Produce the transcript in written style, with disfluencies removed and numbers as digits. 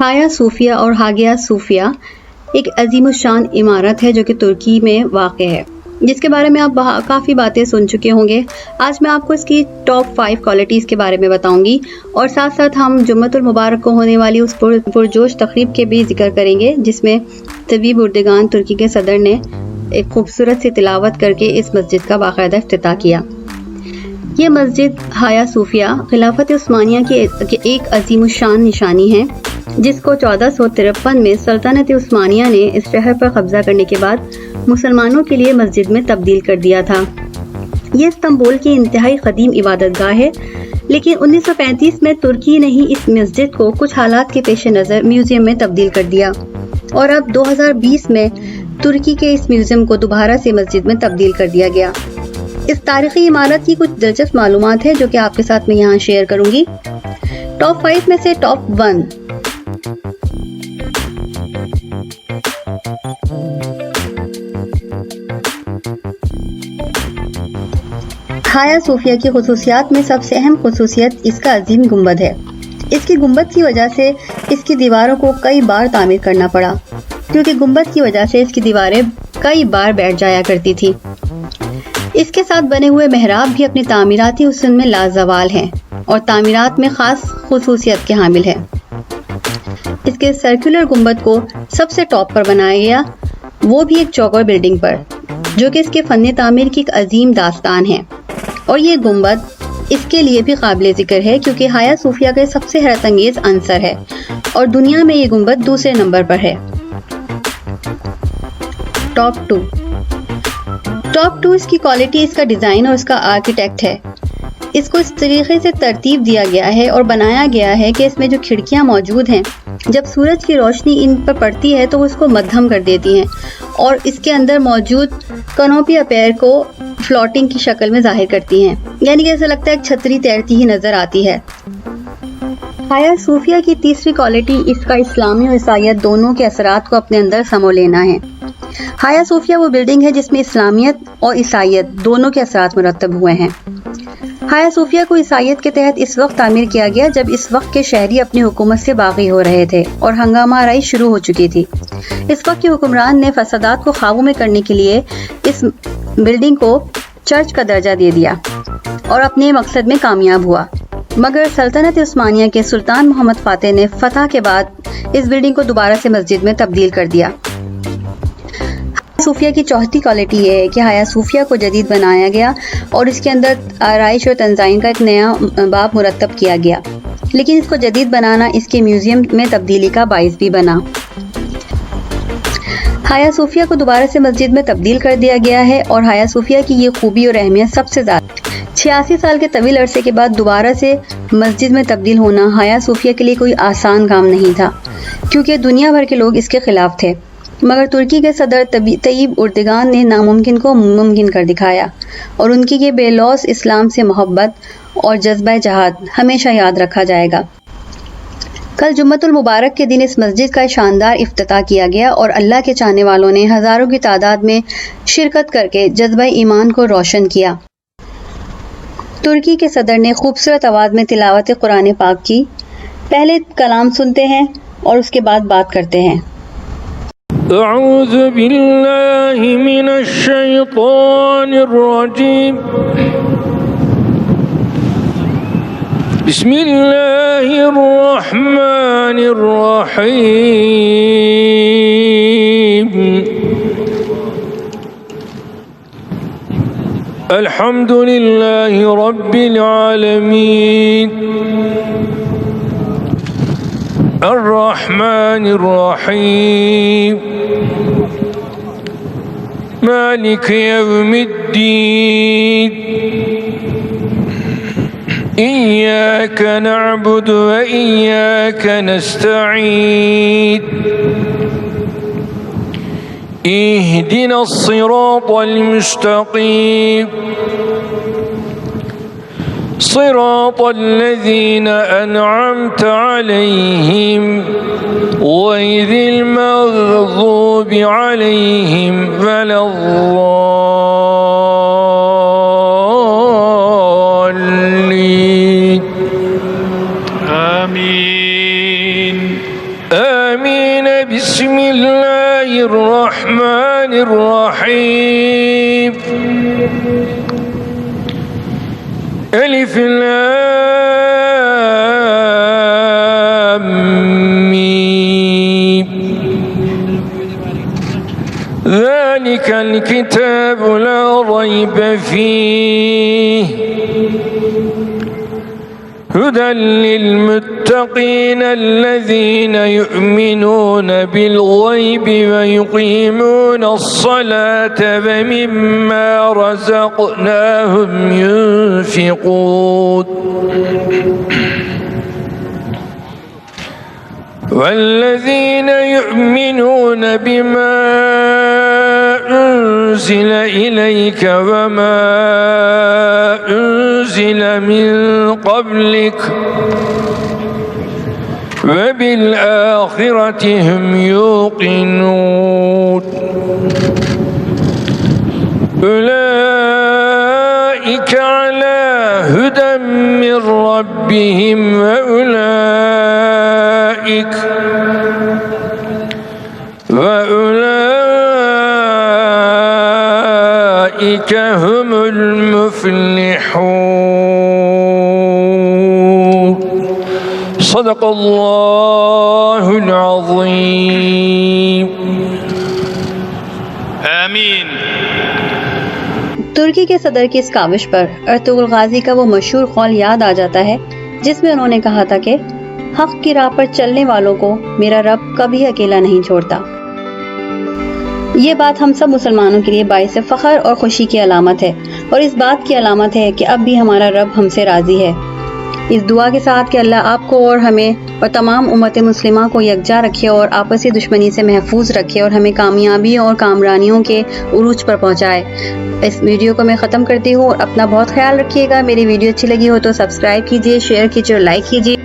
हाया सूफिया और हागिया सूफिया एक अजीमुशान इमारत है जो कि तुर्की में वाक़ है, जिसके बारे में आप काफ़ी बातें सुन चुके होंगे। आज मैं आपको इसकी टॉप 5 क्वालिटीज़ के बारे में बताऊंगी और साथ साथ हम जुम्मतुल मुबारक को होने वाली उस पुरजोश तकरीब के भी जिक्र करेंगे, जिसमें तवीब उर्दगान तुर्की के सदर ने एक खूबसूरत सी तिलावत करके इस मस्जिद का बाकायदा इफ्तिताह किया। ये मस्जिद हाया सूफिया खिलाफत उस्मानिया की एक अजीमुशान निशानी है, जिसको 1453 में सल्तनत उस्मानिया ने इस शहर पर कब्जा करने के बाद मुसलमानों के लिए मस्जिद में तब्दील कर दिया था। ये इस्तांबुल की इंतहाई कदीम इबादतगाह है, लेकिन 1935 में तुर्की ने ही इस मस्जिद को कुछ हालात के पेश नज़र म्यूजियम में तब्दील कर दिया और अब 2020 में तुर्की के इस म्यूजियम को दोबारा से मस्जिद में तब्दील कर दिया गया। इस तारीखी इमारत की कुछ दिलचस्प मालूमात है जो कि आपके साथ मैं यहाँ शेयर करूंगी। टॉप 5 में से टॉप 1। हाया सूफिया की खुसूसियात में सबसे अहम खुसूसियत इसका अजीम गुंबद है। इसकी गुंबद की वजह से इसकी दीवारों को कई बार तामीर करना पड़ा, क्योंकि गुंबद की वजह से इसकी दीवारें कई बार बैठ जाया करती थी। इसके साथ बने हुए मेहराब भी अपनी तामीराती हुस्न में लाजवाल हैं और तामीरात में खास खुसूसियत के हामिल है। इसके सर्कुलर गुंबद को सबसे टॉप पर बनाया गया, वो भी एक चौकोर बिल्डिंग पर, जो कि इसके फन तामीर की एक अजीम दास्तान है। और ये गुंबद इसके लिए भी काबिल जिक्र है क्योंकि हाया सूफिया का सबसे हैरत अंगेज अंसर है और दुनिया में ये गुंबद दूसरे नंबर पर है। टॉप 2 इसकी क्वालिटी, इसका डिज़ाइन और इसका आर्किटेक्ट है। इसको इस तरीके से तरतीब दिया गया है और बनाया गया है कि इसमें जो खिड़कियां मौजूद हैं, जब सूरज की रोशनी इन पर पड़ती है तो वो उसको मद्धम कर देती हैं और इसके अंदर मौजूद कनोपी अपेयर को फ्लोटिंग की शक्ल में जाहिर करती हैं, यानी कि ऐसा लगता है एक छतरी तैरती ही नजर आती है। हाया सूफिया की तीसरी क्वालिटी इसका इस्लामी और ईसाईयत दोनों के असरात को अपने अंदर समो लेना है। हाया सूफिया वो बिल्डिंग है जिसमें इस्लामियत और ईसाईयत दोनों के असरात मुरतब हुए हैं। हाया सूफिया को ईसाईयत के तहत इस वक्त तामीर किया गया जब इस वक्त के शहरी अपनी हुकूमत से बागी हो रहे थे और हंगामा आराई शुरू हो चुकी थी। इस वक्त के हुक्मरान ने फसादात को काबू में करने के लिए इस बिल्डिंग को चर्च का दर्जा दे दिया और अपने मकसद में कामयाब हुआ, मगर सल्तनत उस्मानिया के सुल्तान मोहम्मद फातेह ने फतह के बाद इस बिल्डिंग को दोबारा से मस्जिद में तब्दील कर दिया। सूफिया की चौथी क्वालिटी ये है कि हाया सूफिया को जदीद बनाया गया और इसके अंदर आराइश और तंज़ाइन का एक नया बाब मुरतब किया गया, लेकिन इसको जदीद बनाना इसके म्यूजियम में तब्दीली का बाइस भी बना। हाया सूफिया को दोबारा से मस्जिद में तब्दील कर दिया गया है और हाया सूफिया की ये खूबी और अहमियत सबसे ज़्यादा 86 साल के तवील अरसे के बाद दोबारा से मस्जिद में तब्दील होना हाया सूफिया के लिए कोई आसान काम नहीं था, क्योंकि दुनिया भर के लोग इसके खिलाफ थे, मगर तुर्की के सदर तवीब उर्दगान ने नामुमकिन को मुमकिन कर दिखाया और उनकी ये बेलौस इस्लाम से मोहब्बत और जज्बा जहाद हमेशा याद रखा जाएगा। कल जुम्मतुल मुबारक के दिन इस मस्जिद का शानदार इफ्तिताह किया गया और अल्लाह के चाहने वालों ने हज़ारों की तादाद में शिरकत करके जज्बा ईमान को रोशन किया। तुर्की के सदर ने खूबसूरत आवाज़ में तिलावत कुरान पाक की। पहले कलाम सुनते हैं और उसके बाद बात करते हैं। अऊज़ु बिल्लाहि मिनश शैतानिर रजीम। बिस्मिल्लाहिर रहमानिर रहीम। अल्हम्दुलिल्लाहि रब्बिल आलमीन। अर्रहमानिर रहीम। मालिक यौमिद्दीन। इय्याक नअबुदु व इय्याक नस्तईन। इहदिनस सिरातल मुस्तकीम। सिरातल लज़ीना अनअमत अलैहिम गैरिल मग़ज़ूबि अलैहिम वलद्दाल्लीन। आमीन। بسم الله الرحمن الرحيم ألف لام ميم ذلك الكتاب لا ريب فيه هدى للمتقين الذين يؤمنون بالغيب ويقيمون الصلاة ومما رزقناهم ينفقون والذين يؤمنون بما أنزل إليك وما أنزل من قبلك وبالآخرة هم يوقنون أولئك على هدى من ربهم وأولئك هم المفلحون صدق الله العظيم آمین۔ ترکی کے صدر کی اس کاوش پر ارطغرل غازی کا وہ مشہور قول یاد آ جاتا ہے جس میں انہوں نے کہا تھا کہ حق کی راہ پر چلنے والوں کو میرا رب کبھی اکیلا نہیں چھوڑتا۔ یہ بات ہم سب مسلمانوں کے لیے باعث فخر اور خوشی کی علامت ہے، اور اس بات کی علامت ہے کہ اب بھی ہمارا رب ہم سے راضی ہے۔ اس دعا کے ساتھ کہ اللہ آپ کو اور ہمیں اور تمام امت مسلمہ کو یکجا رکھے اور آپسی دشمنی سے محفوظ رکھے اور ہمیں کامیابی اور کامرانیوں کے عروج پر پہنچائے، اس ویڈیو کو میں ختم کرتی ہوں۔ اور اپنا بہت خیال رکھیے گا۔ میری ویڈیو اچھی لگی ہو تو سبسکرائب کیجیے، شیئر کیجیے اور لائک کیجیے۔